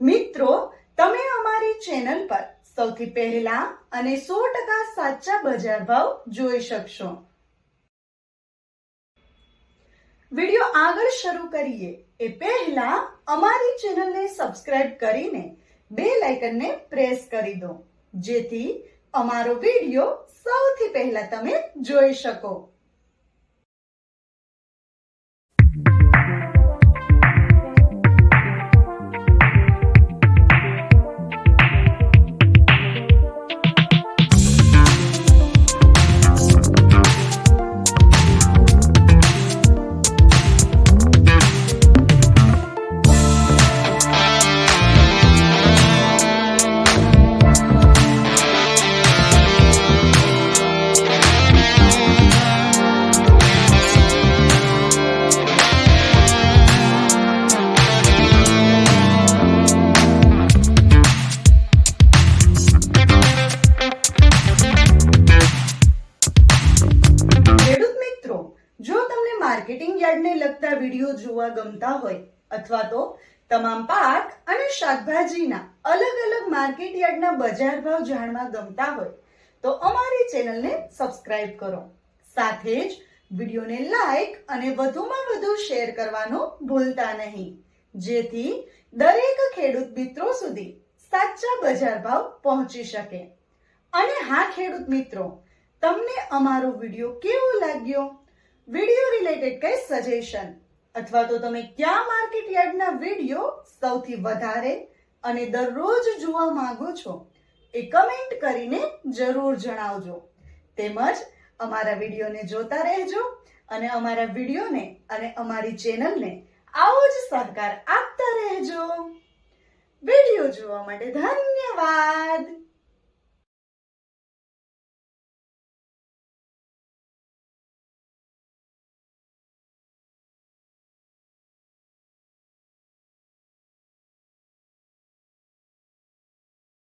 મિત્રો, તમે અમારી ચેનલ પર સૌથી પહેલા અને 100% સાચા બજાર ભાવ જોઈ શકશો. વિડિયો આગળ શરૂ કરીએ એ પહેલા અમારી ચેનલને સબસ્ક્રાઇબ કરીને બેલ આઇકનને પ્રેસ કરી દો, જેથી અમારો વિડિયો સૌથી પહેલા તમે જોઈ શકો. માર્કેટિંગ યાર્ડને લગતા વિડીયો જોવા ગમતા હોય અથવા તો તમામ પાક અને શાકભાજીના અલગ અલગ માર્કેટ યાર્ડના બજાર ભાવ જાણવા ગમતા હોય તો અમારી ચેનલને સબસ્ક્રાઇબ કરો. સાથે જ વિડીયોને લાઈક અને વધુમાં વધુ શેર કરવાનું ભૂલતા નહીં, જેથી દરેક ખેડૂત મિત્રો સુધી સાચા બજાર ભાવ પહોંચી શકે. અને હા ખેડૂત મિત્રો, તમને અમારો વિડીયો કેવો લાગ્યો? વિડિયો રિલેટેડ કઈ સજેશન અથવા તો તમે કયા માર્કેટ યાર્ડના વિડિયો સૌથી વધારે અને દરરોજ જોવા માંગો છો એ કમેન્ટ કરીને જરૂર જણાવજો. તેમજ અમારા વિડીયોને જોતા રહેજો અને અમારા વિડીયોને અને અમારી ચેનલને આવો જ સહકાર આપતા રહેજો. વિડીયો જોવા માટે ધન્યવાદ.